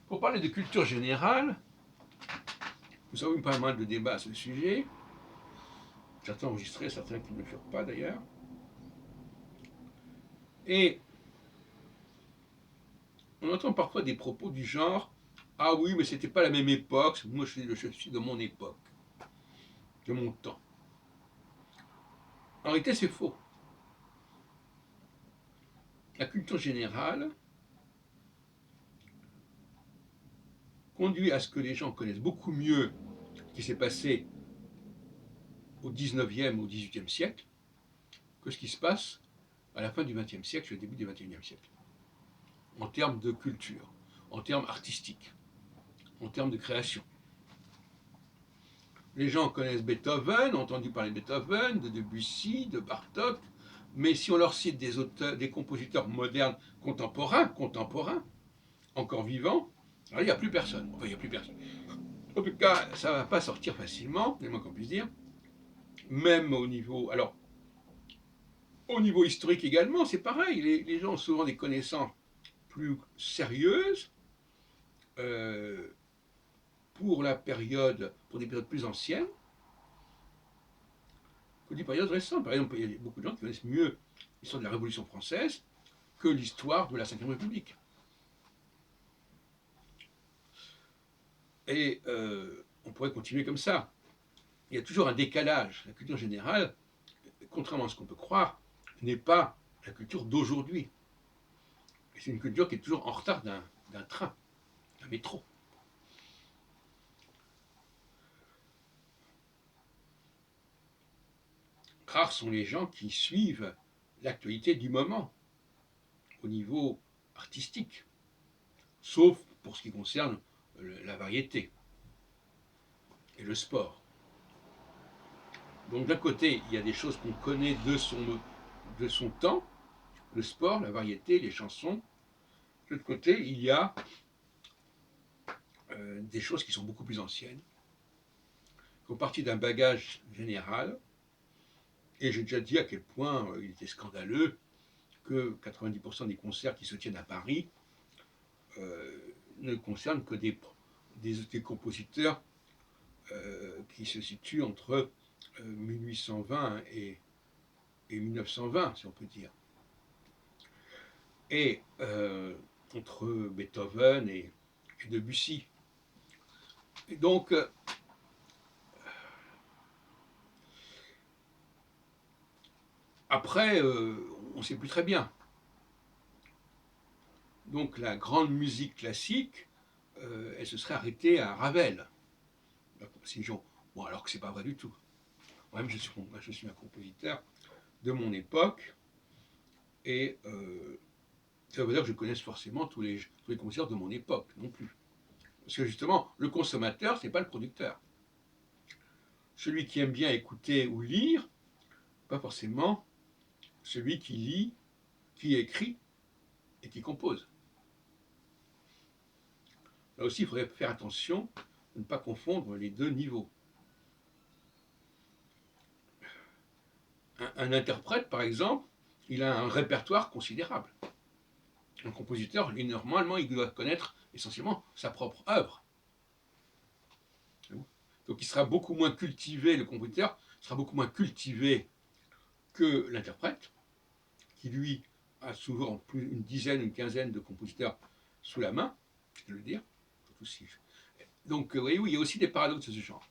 Pour parler de culture générale, nous avons eu pas mal de débats à ce sujet, certains enregistrés, certains qui ne le furent pas d'ailleurs. Et on entend parfois des propos du genre « Ah oui, mais c'était pas la même époque, moi je suis de mon époque, de mon temps ». En réalité, c'est faux. La culture générale conduit à ce que les gens connaissent beaucoup mieux ce qui s'est passé au 19e ou au 18e siècle que ce qui se passe à la fin du 20e siècle et au début du 21e siècle, en termes de culture, en termes artistiques, en termes de création. Les gens connaissent Beethoven, ont entendu parler de Beethoven, de Debussy, de Bartók, mais si on leur cite des auteurs, des compositeurs modernes, contemporains, encore vivants, alors il n'y a plus personne. Enfin, il n'y a plus personne. En tout cas, ça ne va pas sortir facilement, c'est le moins qu'on puisse dire. Même au niveau, alors, au niveau historique également, c'est pareil. Les gens ont souvent des connaissances plus sérieuses pour des périodes plus anciennes que des périodes récentes. Par exemple, il y a beaucoup de gens qui connaissent mieux l'histoire de la Révolution française que l'histoire de la Ve République. Et on pourrait continuer comme ça. Il y a toujours un décalage. La culture générale, contrairement à ce qu'on peut croire, n'est pas la culture d'aujourd'hui. C'est une culture qui est toujours en retard d'un train, d'un métro. Rares sont les gens qui suivent l'actualité du moment au niveau artistique, sauf pour ce qui concerne la variété et le sport. Donc d'un côté, il y a des choses qu'on connaît de son temps, le sport, la variété, les chansons. De l'autre côté, il y a des choses qui sont beaucoup plus anciennes, qui ont parti d'un bagage général. Et j'ai déjà dit à quel point il était scandaleux que 90% des concerts qui se tiennent à Paris ne concernent que des compositeurs qui se situent entre 1820 et 1920, si on peut dire. Et entre Beethoven et Debussy. Et donc, après, on ne sait plus très bien. Donc la grande musique classique, elle se serait arrêtée à Ravel. Bon, alors que c'est pas vrai du tout. Moi-même, je suis un compositeur de mon époque, et ça veut dire que je connaisse forcément tous les compositeurs de mon époque, non plus. Parce que justement, le consommateur, c'est pas le producteur. Celui qui aime bien écouter ou lire, pas forcément celui qui lit, qui écrit et qui compose. Là aussi, il faudrait faire attention de ne pas confondre les deux niveaux. Un interprète, par exemple, il a un répertoire considérable. Un compositeur, normalement, il doit connaître essentiellement sa propre œuvre. Donc il sera beaucoup moins cultivé, le compositeur sera beaucoup moins cultivé que l'interprète, qui lui a souvent plus une dizaine, une quinzaine de compositeurs sous la main, je peux le dire. Donc oui, il y a aussi des paradoxes de ce genre.